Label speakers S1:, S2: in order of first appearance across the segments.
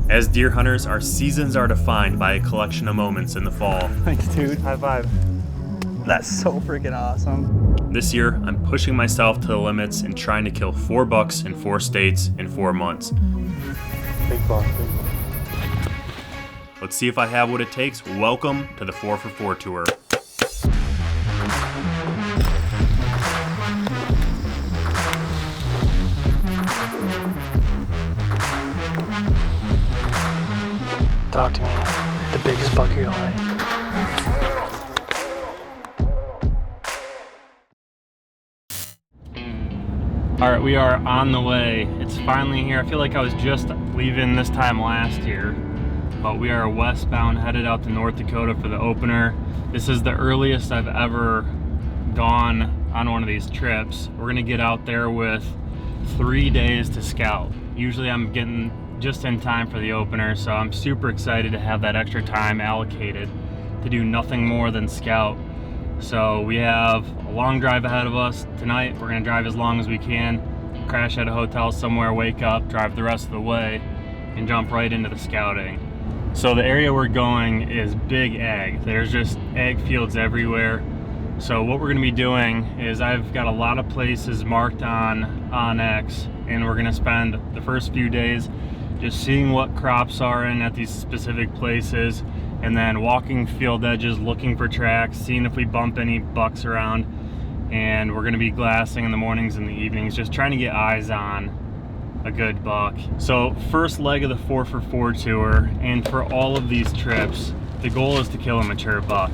S1: As deer hunters, our seasons are defined by a collection of moments in the fall.
S2: Thanks, dude. High five. That's so freaking awesome.
S1: This year, I'm pushing myself to the limits and trying to kill 4 bucks in 4 states in 4 months.
S2: Big buck, big buck.
S1: Let's see if I have what it takes. Welcome to the 4for4 tour.
S2: Talk to me. The biggest buck of your life. All right, we are on the way. It's finally here. I feel like I was just leaving this time last year, but we are westbound, headed out to North Dakota for the opener. This is the earliest I've ever gone on one of these trips. We're gonna get out there with 3 days to scout. Usually I'm getting just in time for the opener, so I'm super excited to have that extra time allocated to do nothing more than scout. So we have a long drive ahead of us tonight. We're gonna drive as long as we can, crash at a hotel somewhere, wake up, drive the rest of the way, and jump right into the scouting. So the area we're going is big ag. There's just ag fields everywhere. So what we're gonna be doing is I've got a lot of places marked on X, and we're gonna spend the first few days just seeing what crops are in at these specific places, and then walking field edges, looking for tracks, seeing if we bump any bucks around. And we're gonna be glassing in the mornings and the evenings, just trying to get eyes on a good buck. So first leg of the 4for4 tour, and for all of these trips, the goal is to kill a mature buck.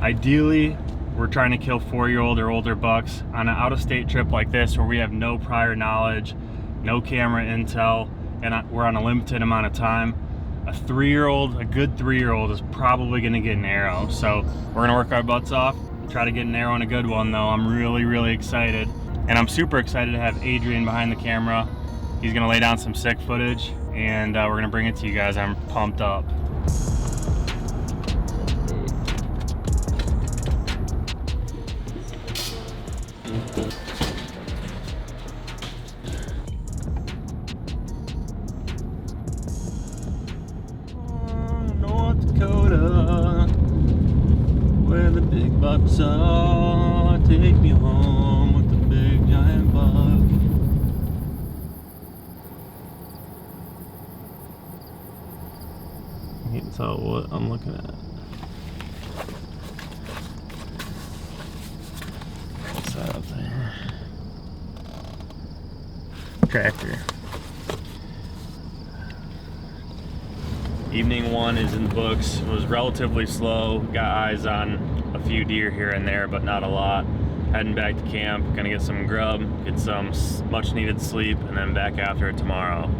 S2: Ideally, we're trying to kill 4-year-old or older bucks on an out-of-state trip like this where we have no prior knowledge, no camera intel, and we're on a limited amount of time. A good 3-year-old is probably gonna get an arrow. So we're gonna work our butts off, try to get an arrow and a good one though. I'm really excited. And I'm super excited to have Adrian behind the camera. He's gonna lay down some sick footage, and we're gonna bring it to you guys. I'm pumped up. North Dakota, where the big bucks are. Take me home with the big giant buck. You can tell what I'm looking at. What's that up there? Tractor. Evening one is in the books. It was relatively slow. Got eyes on a few deer here and there, but not a lot. Heading back to camp, gonna get some grub, get some much needed sleep, and then back after it tomorrow.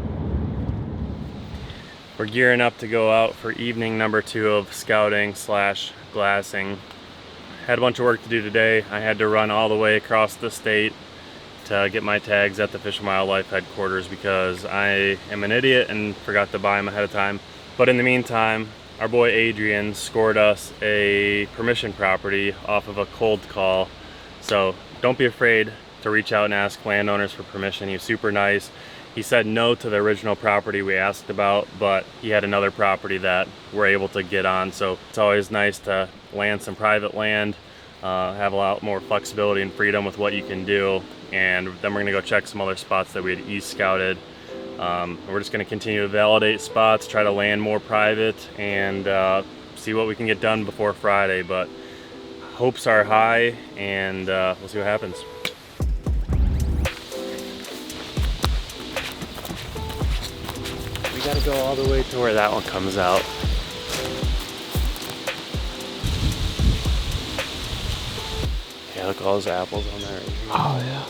S2: We're gearing up to go out for evening number 2 of scouting / glassing. Had a bunch of work to do today. I had to run all the way across the state to get my tags at the Fish and Wildlife headquarters because I am an idiot and forgot to buy them ahead of time. But in the meantime, our boy Adrian scored us a permission property off of a cold call. So don't be afraid to reach out and ask landowners for permission. He was super nice. He said no to the original property we asked about, but he had another property that we're able to get on. So it's always nice to land some private land, have a lot more flexibility and freedom with what you can do. And then we're gonna go check some other spots that we had east scouted. We're just going to continue to validate spots, try to land more private, and see what we can get done before Friday. But hopes are high, and we'll see what happens. We got to go all the way to where that one comes out. Yeah, look at all those apples on there. Oh yeah.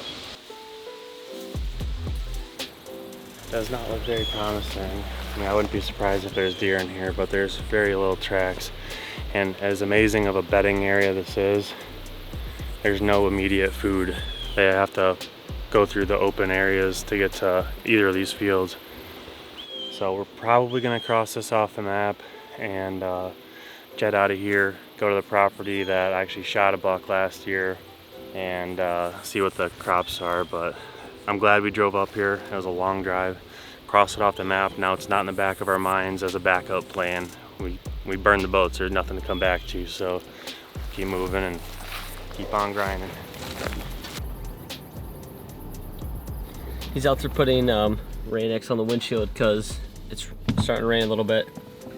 S1: Does not look very promising. I mean, I wouldn't be surprised if there's deer in here, but there's very little tracks. And as amazing of a bedding area this is, there's no immediate food. They have to go through the open areas to get to either of these fields. So we're probably gonna cross this off the map and jet out of here, go to the property that actually shot a buck last year, and see what the crops are. But I'm glad we drove up here. It was a long drive cross it off the map. Now it's not in the back of our minds as a backup plan. We burned the boats, there's nothing to come back to, so keep moving and keep on grinding.
S3: He's out there putting Rain-X on the windshield because it's starting to rain a little bit,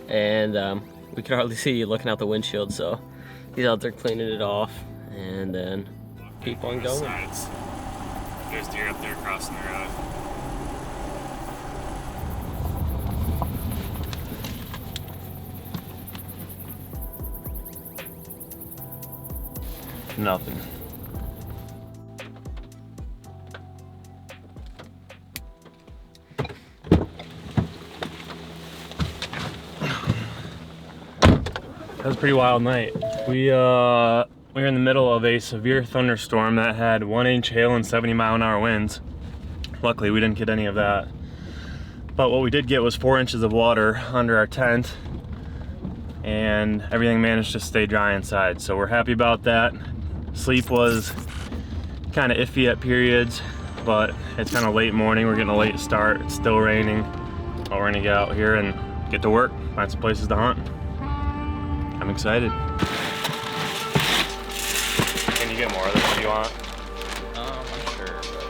S3: and we can hardly see you looking out the windshield, so he's out there cleaning it off and then keep on going.
S2: There's deer up there crossing the road. Nothing. That was a pretty wild night. We were in the middle of a severe thunderstorm that had 1-inch hail and 70-mile-an-hour winds. Luckily, we didn't get any of that. But what we did get was 4 inches of water under our tent, and everything managed to stay dry inside. So we're happy about that. Sleep was kind of iffy at periods, but it's kind of late morning. We're getting a late start. It's still raining. But we're gonna get out here and get to work, find some places to hunt. I'm excited. Can you get more of this if you want?
S4: I'm sure, but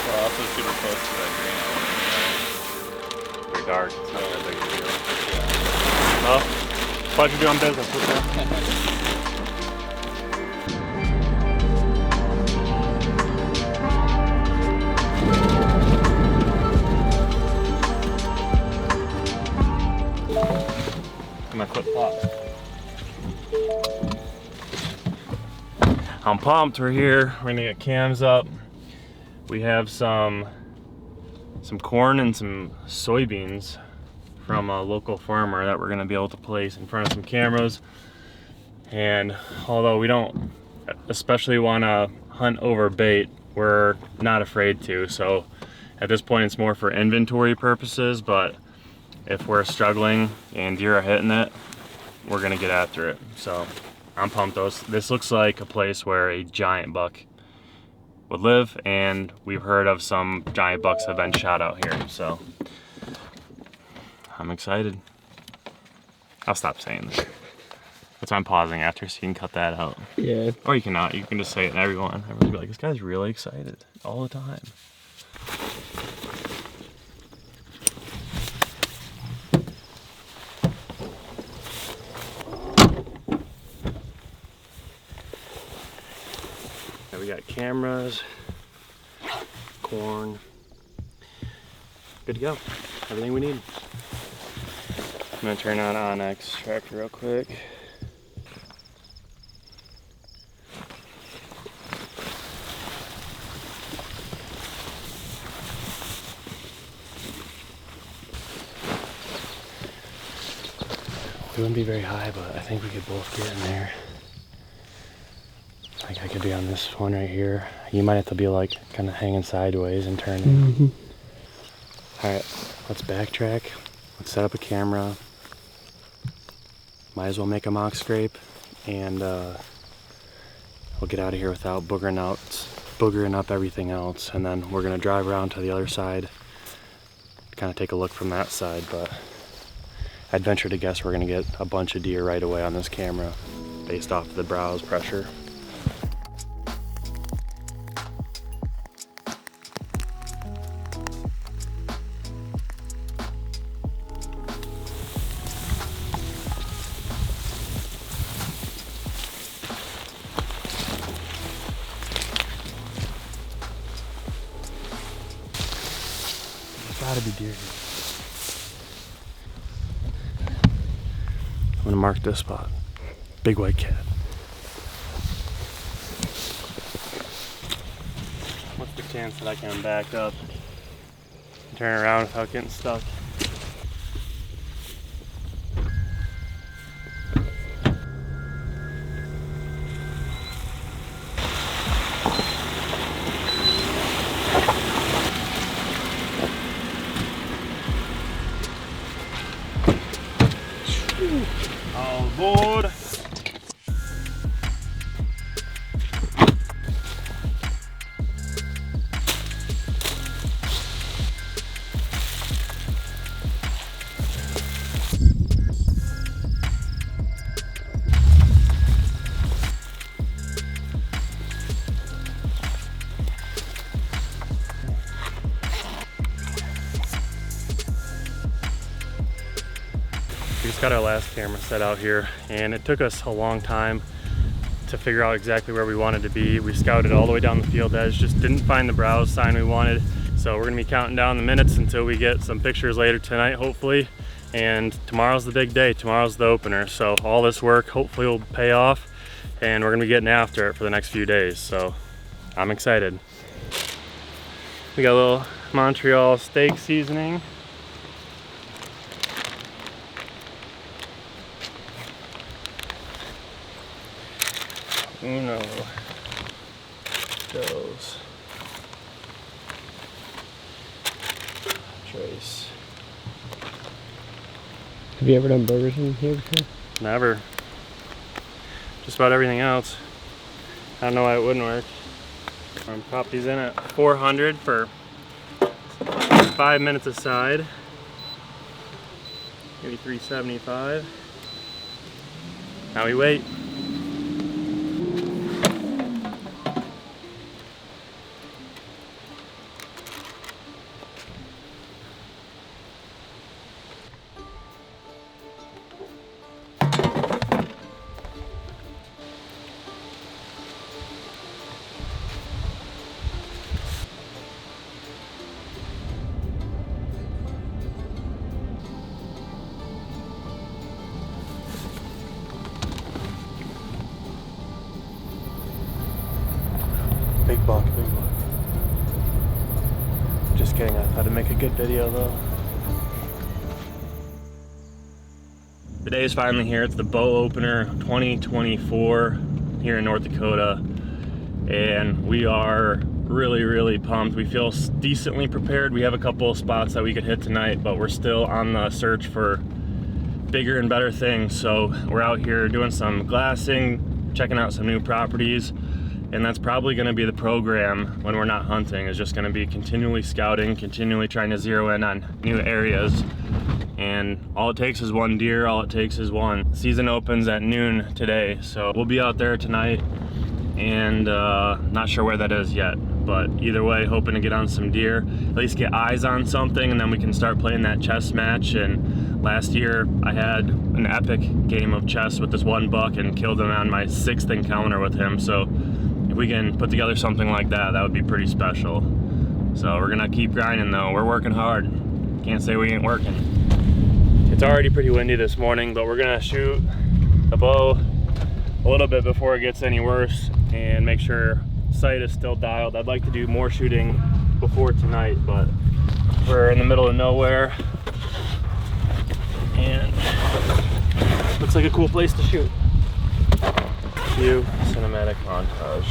S4: we're also super close to that green.
S1: Pretty dark. It's not that big of a deal. Well, pleasure doing business with you. My flip-flop. I'm pumped. We're here. We're gonna get cams up. We have some corn and some soybeans from a local farmer that we're gonna be able to place in front of some cameras. And although we don't especially want to hunt over bait, we're not afraid to. So at this point, it's more for inventory purposes. But if we're struggling and deer are hitting it, we're gonna get after it. So I'm pumped. This looks like a place where a giant buck would live, and we've heard of some giant bucks have been shot out here. So I'm excited. I'll stop saying this. That's why I'm pausing after, so you can cut that out.
S3: Yeah.
S1: Or you cannot. You can just say it, and everyone will be like, "This guy's really excited all the time." We got cameras, corn, good to go, everything we need. I'm gonna turn on Onyx tractor real quick. We wouldn't be very high, but I think we could both get in there. Like I could be on this one right here. You might have to be like kind of hanging sideways and turning.
S3: Mm-hmm.
S1: All right, let's backtrack. Let's set up a camera. Might as well make a mock scrape, and we'll get out of here without boogering up everything else. And then we're gonna drive around to the other side, kind of take a look from that side. But I'd venture to guess we're gonna get a bunch of deer right away on this camera, based off of the browse pressure. Gotta be deer here. I'm gonna mark this spot. Big white cat. What's the chance that I can back up and turn around without getting stuck? All aboard. just got our last camera set out here, and it took us a long time to figure out exactly where we wanted to be. We scouted all the way down the field edge, just didn't find the browse sign we wanted. So we're gonna be counting down the minutes until we get some pictures later tonight, hopefully. And tomorrow's the big day, tomorrow's the opener. So all this work hopefully will pay off, and we're gonna be getting after it for the next few days. So I'm excited. We got a little Montreal steak seasoning. Uno. Dos. Trace.
S3: Have you ever done burgers in here before?
S1: Never. Just about everything else. I don't know why it wouldn't work. I'm pop these in at 400 for 5 minutes aside. Maybe 375. Now we wait. Big buck, big buck. Just kidding, I thought I'd make a good video though. The day is finally here. It's the bow opener 2024 here in North Dakota. And we are really pumped. We feel decently prepared. We have a couple of spots that we could hit tonight, but we're still on the search for bigger and better things. So we're out here doing some glassing, checking out some new properties. And that's probably gonna be the program when we're not hunting, is just gonna be continually scouting, continually trying to zero in on new areas. And all it takes is one deer, all it takes is one. Season opens at noon today, so we'll be out there tonight, and not sure where that is yet. But either way, hoping to get on some deer, at least get eyes on something, and then we can start playing that chess match. And last year I had an epic game of chess with this one buck and killed him on my 6th encounter with him. So if we can put together something like that, that would be pretty special. So we're gonna keep grinding though. We're working hard. Can't say we ain't working. It's already pretty windy this morning, but we're gonna shoot the bow a little bit before it gets any worse and make sure sight is still dialed. I'd like to do more shooting before tonight, but we're in the middle of nowhere and looks like a cool place to shoot. Cue cinematic montage.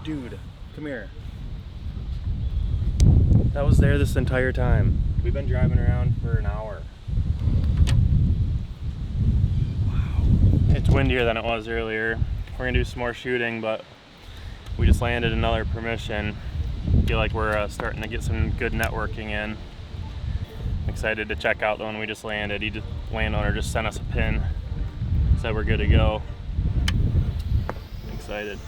S1: Dude, come here. That was there this entire time. We've been driving around for an hour. Wow. It's windier than it was earlier. We're gonna do some more shooting, but we just landed another permission. Feel like we're starting to get some good networking in. Excited to check out the one we just landed. Landowner just sent us a pin, said we're good to go. Excited.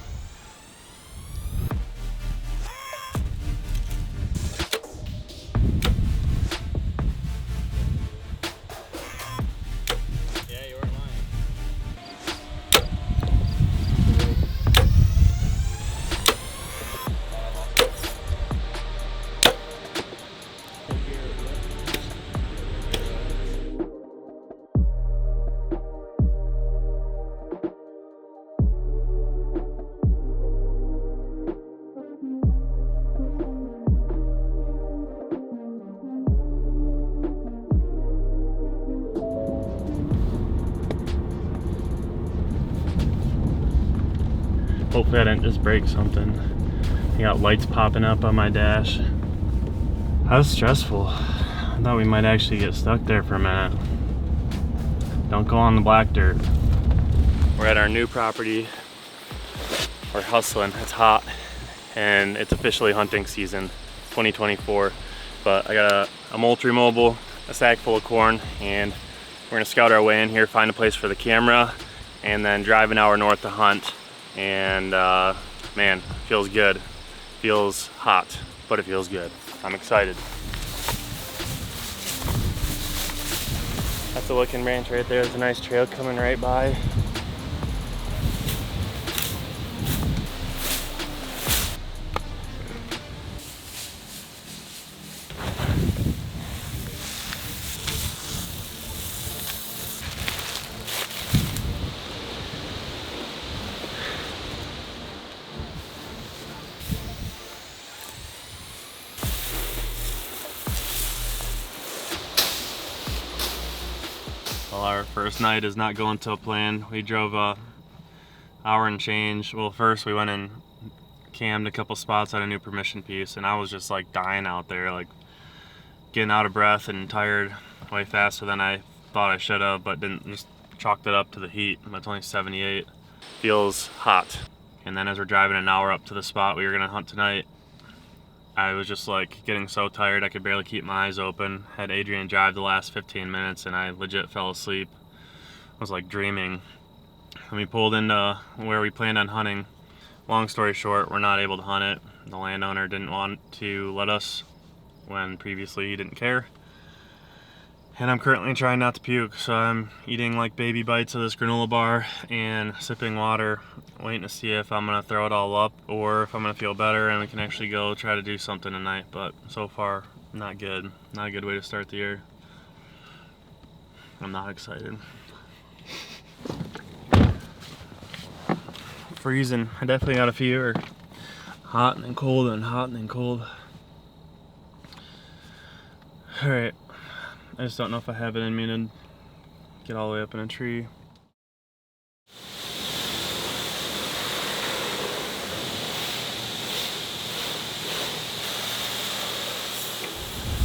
S1: Hopefully I didn't just break something. I got lights popping up on my dash. That was stressful. I thought we might actually get stuck there for a minute. Don't go on the black dirt. We're at our new property We're hustling. It's hot and it's officially hunting season 2024. But I got a Moultrie mobile, a sack full of corn, and we're gonna scout our way in here, find a place for the camera, and then drive an hour north to hunt. And man, feels good. Feels hot, but it feels good. I'm excited. That's the Licking Branch right there. There's a nice trail coming right by.
S2: Well, our first night is not going to plan. We drove a hour and change. Well, first we went and cammed a couple spots at a new permission piece, and I was just like dying out there, like getting out of breath and tired way faster than I thought I should have, but didn't, just chalked it up to the heat. It's only 78.
S1: Feels hot.
S2: And then as we're driving an hour up to the spot we were gonna hunt tonight, I was just like getting so tired I could barely keep my eyes open. Had Adrian drive the last 15 minutes and I legit fell asleep. I was like dreaming. And we pulled into where we planned on hunting. Long story short, we're not able to hunt it. The landowner didn't want to let us when previously he didn't care. And I'm currently trying not to puke, so I'm eating like baby bites of this granola bar and sipping water, waiting to see if I'm gonna throw it all up or if I'm gonna feel better and we can actually go try to do something tonight. But so far, not good. Not a good way to start the year. I'm not excited. Freezing. I definitely got a fever. Hot and then cold and hot and then cold. Alright. I just don't know if I have it in me to get all the way up in a tree.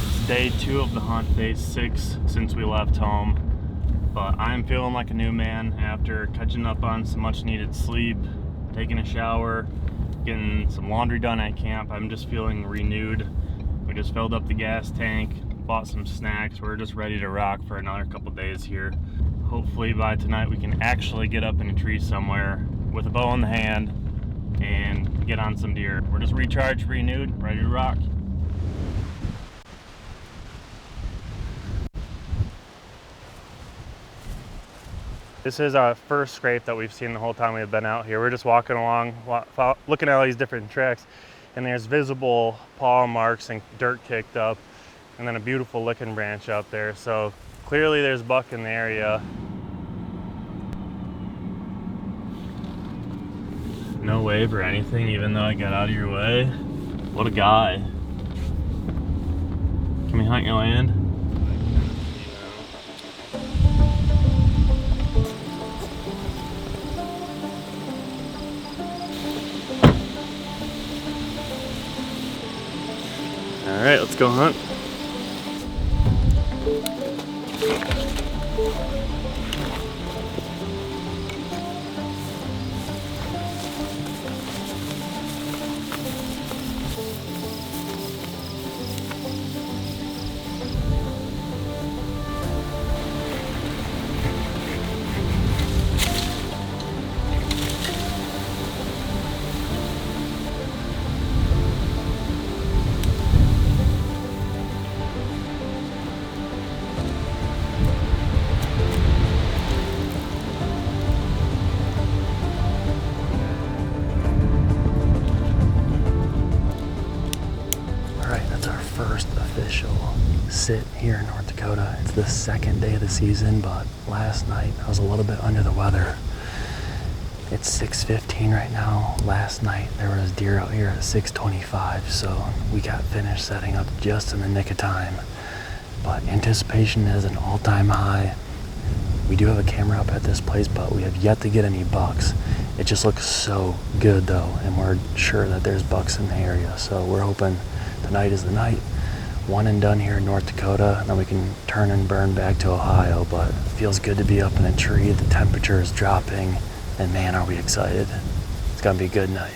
S2: It's day 2 of the hunt, day 6 since we left home. But I'm feeling like a new man after catching up on some much needed sleep, taking a shower, getting some laundry done at camp. I'm just feeling renewed. We just filled up the gas tank, bought some snacks. We're just ready to rock for another couple days here. Hopefully by tonight we can actually get up in a tree somewhere with a bow in the hand and get on some deer. We're just recharged, renewed, ready to rock.
S1: This is our first scrape that we've seen the whole time we've been out here. We're just walking along, looking at all these different tracks, and there's visible paw marks and dirt kicked up, and then a beautiful licking branch out there. So clearly there's buck in the area.
S2: No wave or anything, even though I got out of your way. What a guy. Can we hunt your land?
S1: All right, let's go hunt. Sit here in North Dakota. It's the second day of the season, but last night I was a little bit under the weather. It's 6:15 right now. Last night there was deer out here at 6:25, so we got finished setting up just in the nick of time. But anticipation is an all-time high. We do have a camera up at this place, but we have yet to get any bucks. It just looks so good though, and we're sure that there's bucks in the area, so we're hoping tonight is the night. One and done here in North Dakota, and then we can turn and burn back to Ohio, but it feels good to be up in a tree. The temperature is dropping, and man, are we excited. Let's gonna be a good night.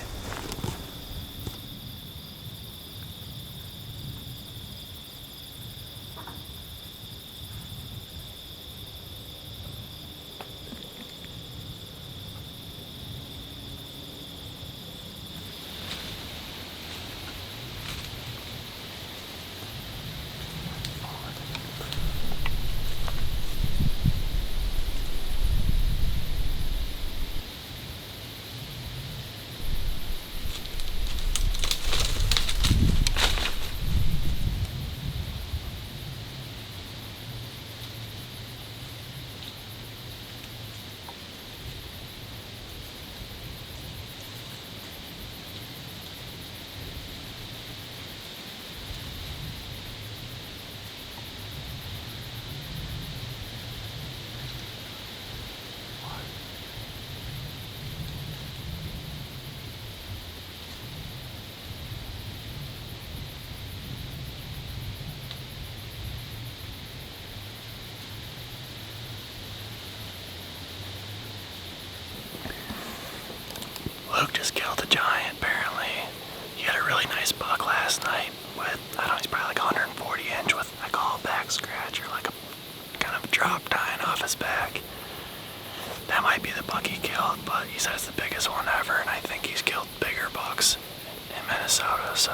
S1: Luke just killed a giant, apparently. He had a really nice buck last night with, I don't know, he's probably like 140 inch with, I call a back scratcher, like a kind of drop tying off his back. That might be the buck he killed, but he says the biggest one ever, and I think he's killed bigger bucks in Minnesota, so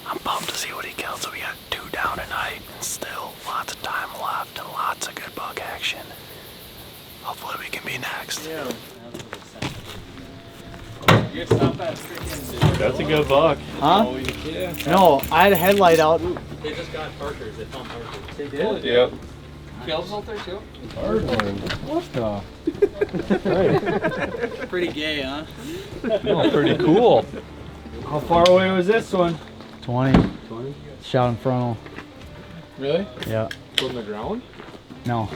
S1: I'm pumped to see what he killed. So we got 2 down tonight, and still lots of time left and lots of good buck action. Hopefully we can be next.
S4: Yeah. That's a good buck.
S5: Huh?
S4: Yeah.
S5: No, I had a headlight out.
S3: They just got Parker's. They found Parker's.
S5: They did?
S4: Yep.
S3: Caleb's out there too?
S5: What the?
S3: Pretty gay, huh?
S4: Oh, pretty cool.
S5: How far away was this one? 20.
S3: 20?
S5: Shot in frontal.
S4: Really?
S5: Yeah.
S4: From the ground?
S5: No.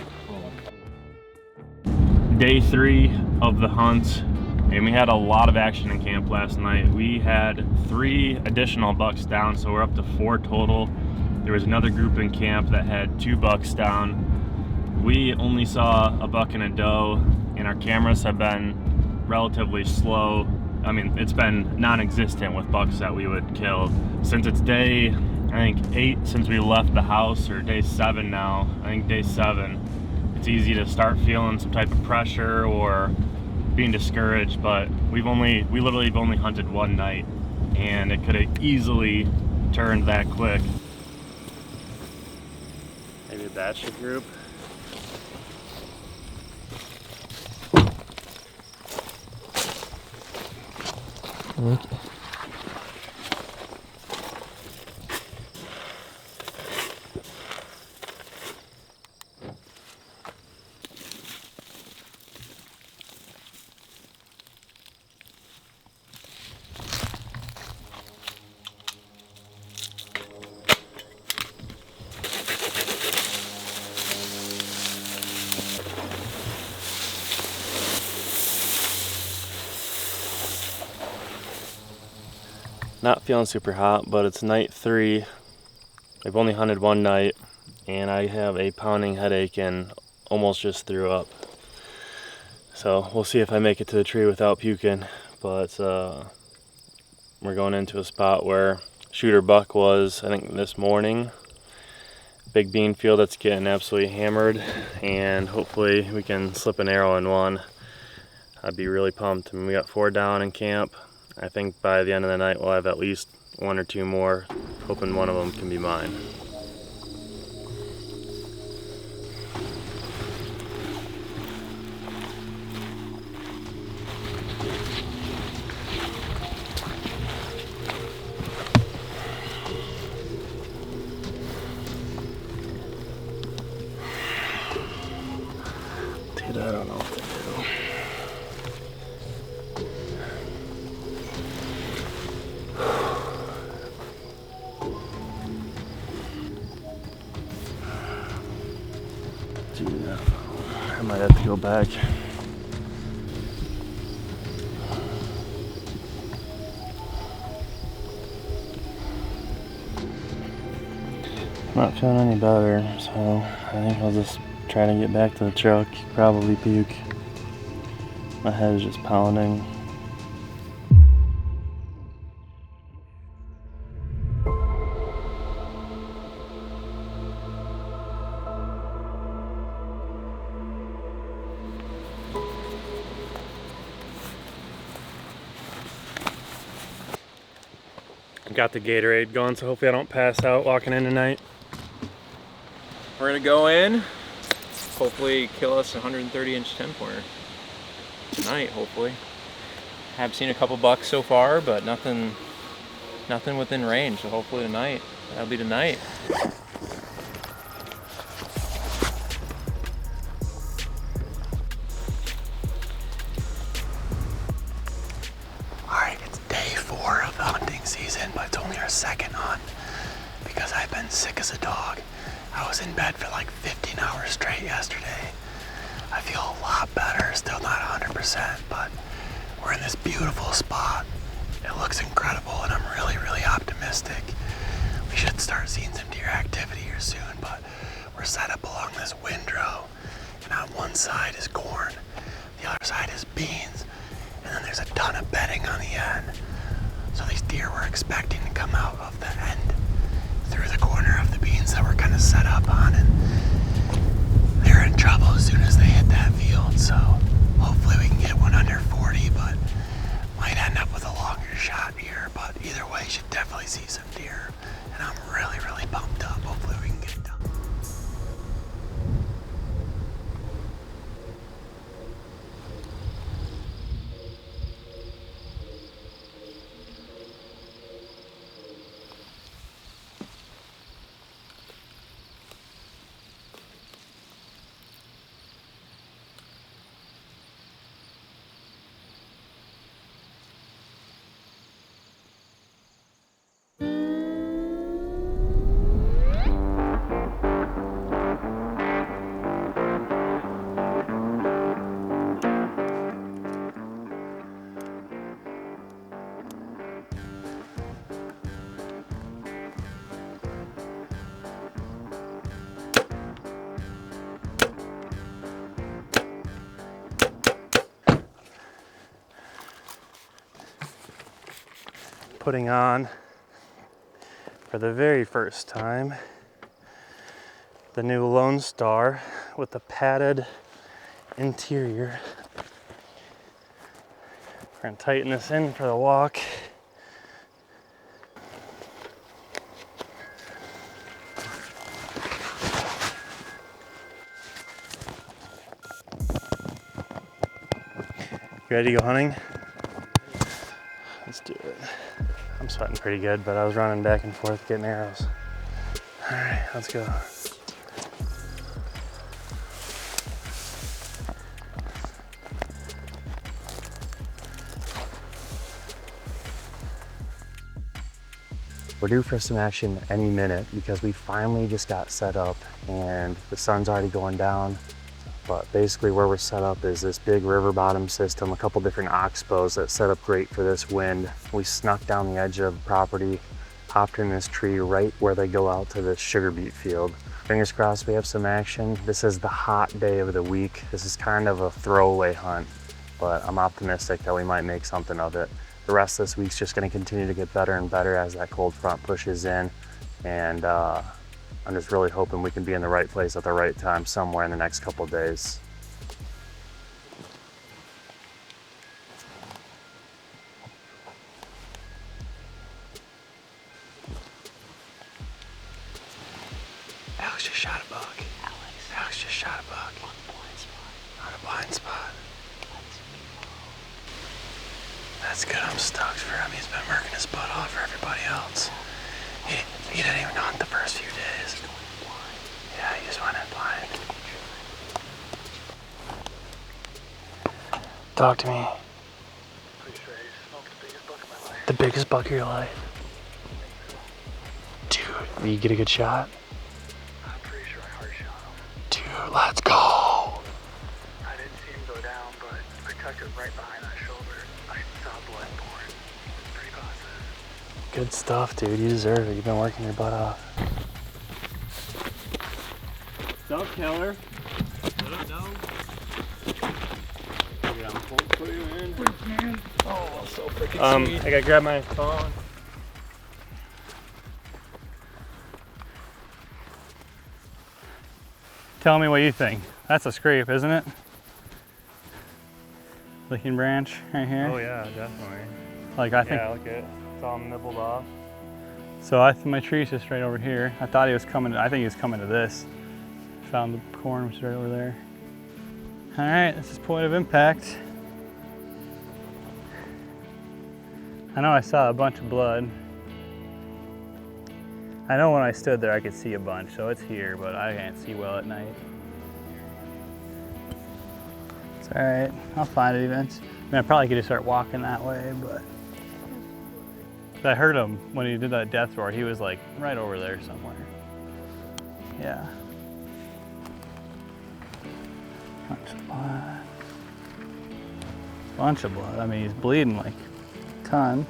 S2: Day 3 of the hunt, and we had a lot of action in camp last night. We had 3 additional bucks down, so we're up to 4 total. There was another group in camp that had 2 bucks down. We only saw a buck and a doe, and our cameras have been relatively slow. I mean, it's been non-existent with bucks that we would kill. Since it's day, I think 8 since we left the house, or day 7 now, I think day 7, it's easy to start feeling some type of pressure or being discouraged, but we literally have only hunted 1 night, and it could have easily turned that quick.
S1: Maybe a bachelor group. Not feeling super hot, but it's night 3. I've only hunted 1 night, and I have a pounding headache and almost just threw up. So we'll see if I make it to the tree without puking, but we're going into a spot where shooter buck was, I think, this morning. Big bean field that's getting absolutely hammered, and hopefully we can slip an arrow in one. I'd be really pumped. I mean, we got 4 down in camp. I think by the end of the night we'll have at least 1 or 2 more, hoping one of them can be mine. Dude, I don't know what to do. Dude, I might have to go back. I'm not feeling any better, so I think I'll just try to get back to the truck. Probably puke. My head is just pounding. Got the Gatorade going, so hopefully I don't pass out walking in tonight.
S4: We're gonna go in, hopefully kill us a 130-inch 10-pointer tonight, hopefully. Have seen a couple bucks so far, but nothing within range, so hopefully tonight, that'll be tonight.
S6: Alright, it's day 4 of the hunting season, but it's only our second hunt because I've been sick as a dog. I was in bed for like 15 hours straight yesterday. I feel a lot better, still not 100%, but we're in this beautiful spot. It looks incredible and I'm really, really optimistic. We should start seeing some deer activity here soon, but we're set up along this windrow, and on one side is corn, the other side is beans, and then there's a ton of bedding on the end. So these deer were expecting to come out of the end through the corner of the beans that we're kind of set up on, and they're in trouble as soon as they hit that field. So hopefully we can get one under 40, but might end up with a longer shot here. But either way, should definitely see some deer, and I'm really, really pumped up. Hopefully we can get it done.
S1: Putting on, for the very first time, the new Lone Star with the padded interior. We're gonna tighten this in for the walk. You ready to go hunting? Let's do it. I'm sweating pretty good, but I was running back and forth getting arrows. All right, let's go. We're due for some action any minute because we finally just got set up and the sun's already going down. But basically where we're set up is this big river bottom system, a couple different oxbows that set up great for this wind. We snuck down the edge of the property, hopped in this tree right where they go out to the sugar beet field. Fingers crossed we have some action. This is the hot day of the week. This is kind of a throwaway hunt, but I'm optimistic that we might make something of it. The rest of this week's just gonna continue to get better and better as that cold front pushes in, and I'm just really hoping we can be in the right place at the right time somewhere in the next couple of days.
S6: Alex just shot a buck. Alex just shot a buck. On the blind spot. On a blind spot. That's good. I'm stoked for him. He's been working his butt off for everybody else. He didn't even hunt the first few days. Yeah, he just went in blind. Talk to me. The biggest buck of your life. Dude, will you get a good shot?
S7: I'm pretty sure I hard shot him.
S6: Dude, let's go.
S7: I didn't see him go down, but I tucked it right behind that shoulder. I saw blood pouring. It's pretty positive.
S1: Good stuff, dude. You deserve it. You've been working your butt off.
S5: What's up, Keller? What up, dog? Yeah, I'm put you in.
S4: Oh, so freaking sweet.
S1: I gotta grab my phone.
S5: Tell me what you think. That's a scrape, isn't it? Licking branch right here.
S1: Oh yeah, definitely.
S5: Like I think.
S1: Yeah, look at it. It's all nibbled off.
S5: So my tree's just right over here. I thought he was coming, I think he was coming to this. Found the corn, which is right over there. All right, this is point of impact. I know I saw a bunch of blood. I know when I stood there I could see a bunch, so it's here, but I can't see well at night. It's all right, I'll find it eventually. I mean, I probably could just start walking that way, but I heard him when he did that death roar. He was like right over there somewhere. Yeah. Bunch of blood. Bunch of blood. I mean, he's bleeding like a ton.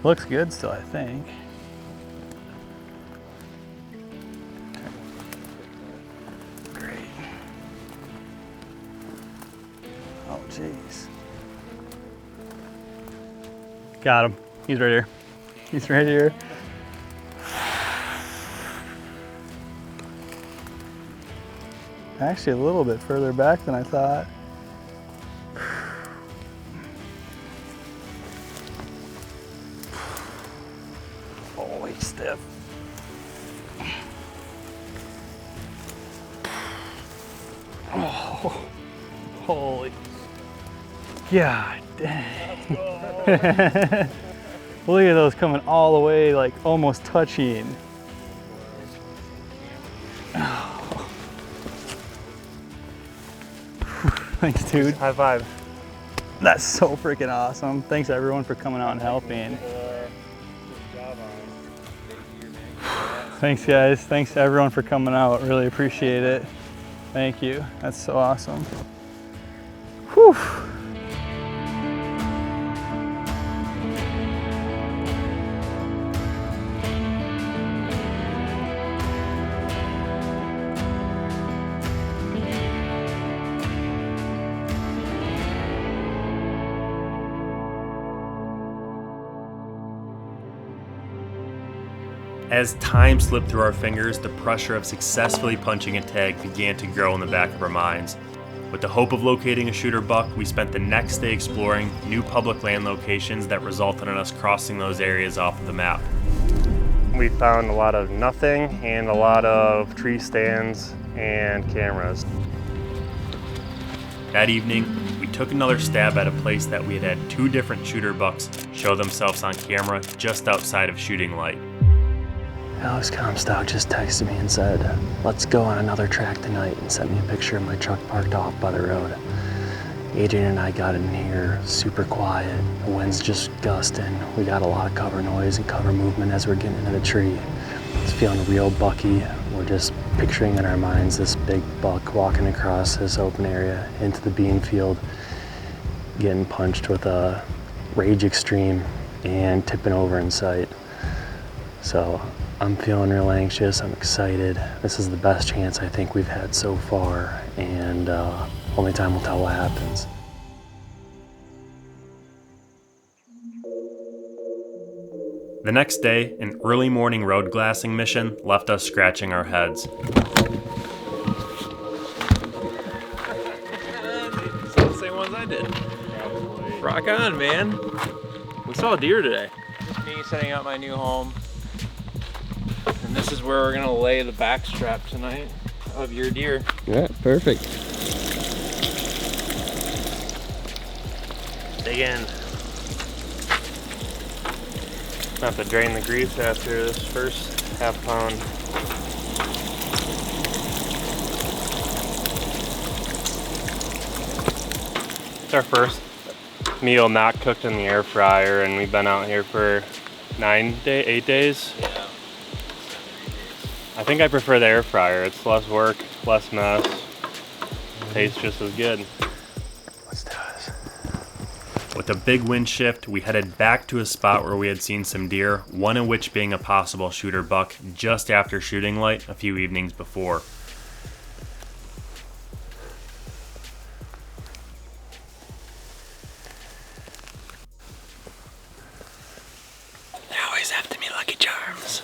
S5: Looks good still, I think. Great. Oh, jeez. Got him. He's right here. He's right here. Actually, a little bit further back than I thought. Holy stiff. Oh, holy. God dang. Look at those coming all the way, like almost touching. Oh. Thanks, dude.
S1: High five.
S5: That's so freaking awesome. Thanks everyone for coming out and helping. Thanks guys. Thanks to everyone for coming out. Really appreciate it. Thank you. That's so awesome. Whew.
S2: As time slipped through our fingers, the pressure of successfully punching a tag began to grow in the back of our minds. With the hope of locating a shooter buck, we spent the next day exploring new public land locations that resulted in us crossing those areas off of the map.
S1: We found a lot of nothing and a lot of tree stands and cameras.
S2: That evening, we took another stab at a place that we had had 2 different shooter bucks show themselves on camera just outside of shooting light.
S6: Alex Comstock just texted me and said, let's go on another track tonight, and sent me a picture of my truck parked off by the road. Adrian and I got in here super quiet. The wind's just gusting. We got a lot of cover noise and cover movement as we're getting into the tree. It's feeling real bucky. We're just picturing in our minds this big buck walking across this open area into the bean field, getting punched with a Rage Extreme and tipping over in sight. So I'm feeling real anxious. I'm excited. This is the best chance I think we've had so far, and only time will tell what happens.
S2: The next day, an early morning road glassing mission left us scratching our heads.
S4: It's the same ones I did. Rock on, man. We saw a deer today. Me setting up my new home. And this is where we're gonna lay the backstrap tonight of your deer.
S3: Yeah, perfect.
S1: Dig in. Have to drain the grease after this first half pound. It's our first meal not cooked in the air fryer, and we've been out here for 8 days.
S4: Yeah.
S1: I think I prefer the air fryer. It's less work, less mess. Tastes just as good.
S6: Let's do this.
S2: With a big wind shift, we headed back to a spot where we had seen some deer, one of which being a possible shooter buck just after shooting light a few evenings before.
S6: They always have to be Lucky Charms.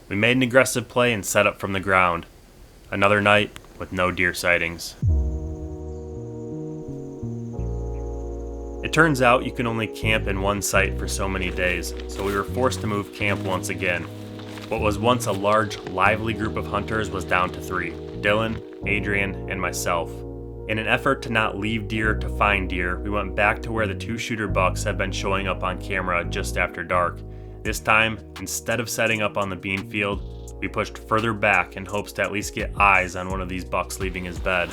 S2: We made an aggressive play and set up from the ground. Another night with no deer sightings. It turns out you can only camp in one site for so many days, so we were forced to move camp once again. What was once a large, lively group of hunters was down to 3, Dylan, Adrian, and myself. In an effort to not leave deer to find deer, we went back to where the 2-shooter bucks had been showing up on camera just after dark. This time, instead of setting up on the bean field, we pushed further back in hopes to at least get eyes on one of these bucks leaving his bed.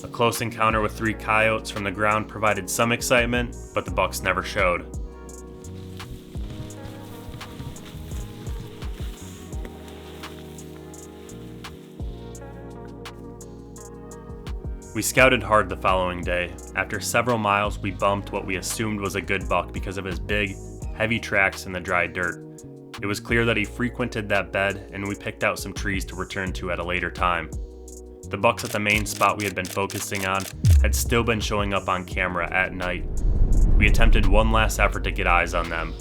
S2: A close encounter with 3 coyotes from the ground provided some excitement, but the bucks never showed. We scouted hard the following day. After several miles, we bumped what we assumed was a good buck because of his big, heavy tracks in the dry dirt. It was clear that he frequented that bed, and we picked out some trees to return to at a later time. The bucks at the main spot we had been focusing on had still been showing up on camera at night. We attempted one last effort to get eyes on them.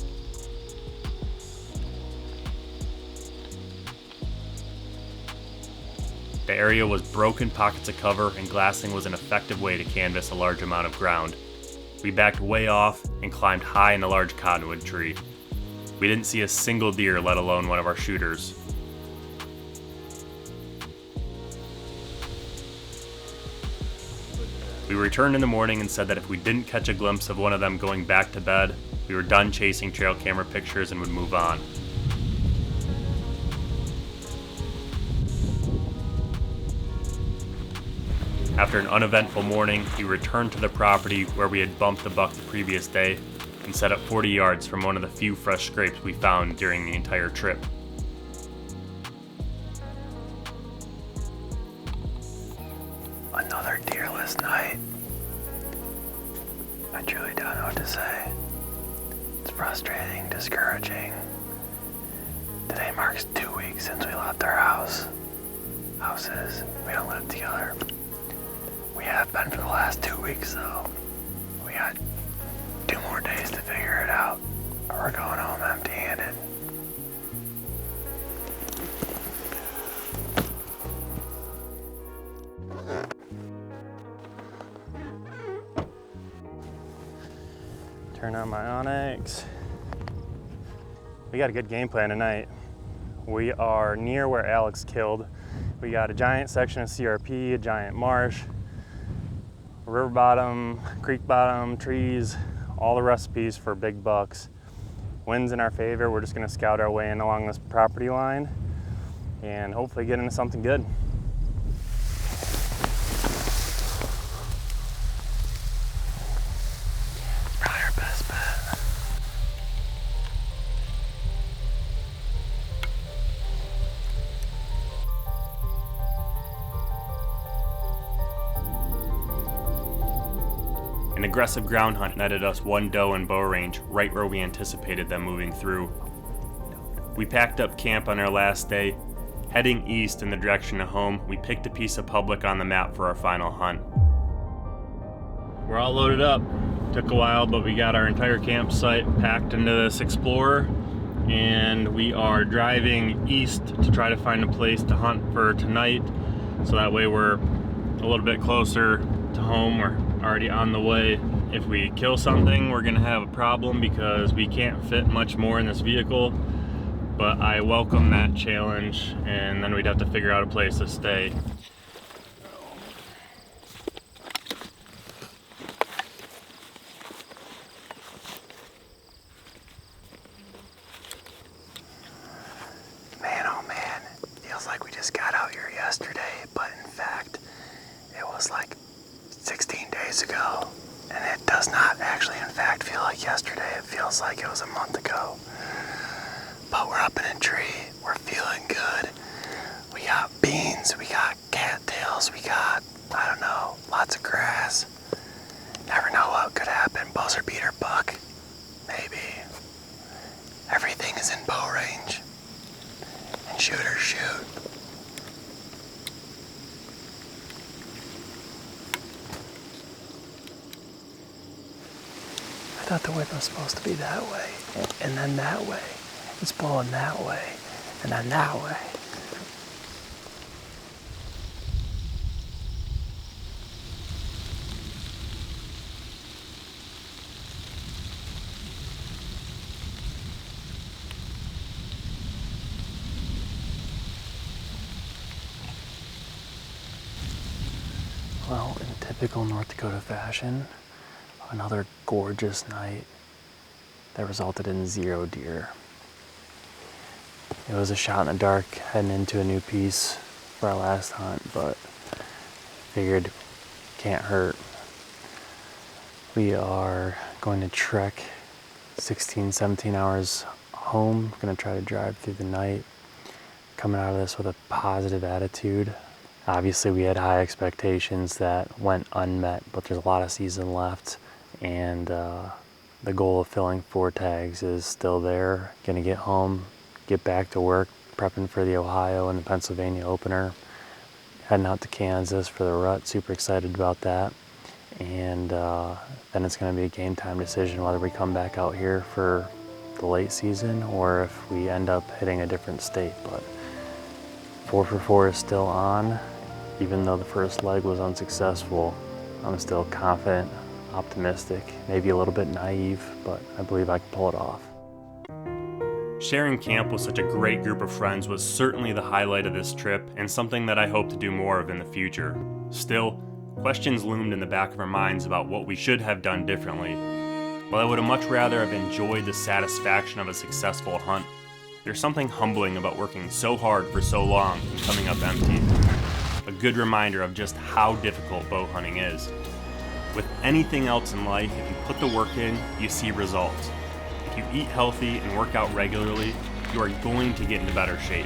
S2: The area was broken pockets of cover, and glassing was an effective way to canvas a large amount of ground. We backed way off and climbed high in a large cottonwood tree. We didn't see a single deer, let alone one of our shooters. We returned in the morning and said that if we didn't catch a glimpse of one of them going back to bed, we were done chasing trail camera pictures and would move on. After an uneventful morning, we returned to the property where we had bumped the buck the previous day and set up 40 yards from one of the few fresh scrapes we found during the entire trip.
S6: Another deerless night. I truly don't know what to say. It's frustrating, discouraging. Today marks 2 weeks since we left our houses. We don't live together. We have been for the last 2 weeks though. We got 2 more days to figure it out, or we're going home empty-handed.
S1: Turn on my Onyx. We got a good game plan tonight. We are near where Alex killed. We got a giant section of CRP, a giant marsh, river bottom, creek bottom, trees, all the recipes for big bucks. Wind's in our favor. We're just gonna scout our way in along this property line and hopefully get into something good.
S6: Probably our best bet.
S2: An aggressive ground hunt netted us 1 doe in bow range, right where we anticipated them moving through. We packed up camp on our last day. Heading east in the direction of home, we picked a piece of public on the map for our final hunt. We're all loaded up. Took a while, but we got our entire campsite packed into this Explorer, and we are driving east to try to find a place to hunt for tonight, so that way we're a little bit closer to home. We're already on the way. If we kill something, we're gonna have a problem because we can't fit much more in this vehicle, but I welcome that challenge, and then we'd have to figure out a place to stay.
S6: Man, oh man, feels like we just got out here yesterday, but in fact, it was like 16 days ago. And it does not actually, in fact, feel like yesterday. It feels like it was a month ago. But we're up in a tree. We're feeling good. We got beans. We got cattails. We got, I don't know, lots of grass. Never know what could happen. Buzzer beater buck. Maybe. Everything is in bow range. And shooters shoot. thought the wind was supposed to be that way, and then that way. It's blowing that way, and then that way. Well, in typical North Dakota fashion, another gorgeous night that resulted in 0 deer. It was a shot in the dark heading into a new piece for our last hunt, but figured can't hurt. We are going to trek 16, 17 hours home. Gonna try to drive through the night, coming out of this with a positive attitude. Obviously we had high expectations that went unmet, but there's a lot of season left, and the goal of filling 4 tags is still there. Gonna get home, get back to work, prepping for the Ohio and the Pennsylvania opener, heading out to Kansas for the rut. Super excited about that. And then it's gonna be a game time decision whether we come back out here for the late season or if we end up hitting a different state. But 4 for 4 is still on. Even though the first leg was unsuccessful, I'm still confident, optimistic, maybe a little bit naive, but I believe I can pull it off.
S2: Sharing camp with such a great group of friends was certainly the highlight of this trip and something that I hope to do more of in the future. Still, questions loomed in the back of our minds about what we should have done differently. While I would have much rather have enjoyed the satisfaction of a successful hunt, there's something humbling about working so hard for so long and coming up empty. A good reminder of just how difficult bow hunting is. With anything else in life, if you put the work in, you see results. If you eat healthy and work out regularly, you are going to get into better shape.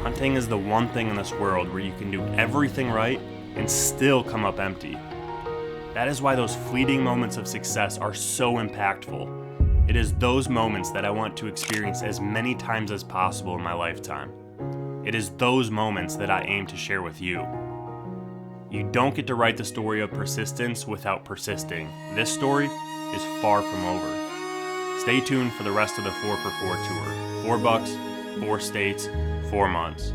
S2: Hunting is the one thing in this world where you can do everything right and still come up empty. That is why those fleeting moments of success are so impactful. It is those moments that I want to experience as many times as possible in my lifetime. It is those moments that I aim to share with you. You don't get to write the story of persistence without persisting. This story is far from over. Stay tuned for the rest of the 4 for 4 tour. $4, 4 states, 4 months.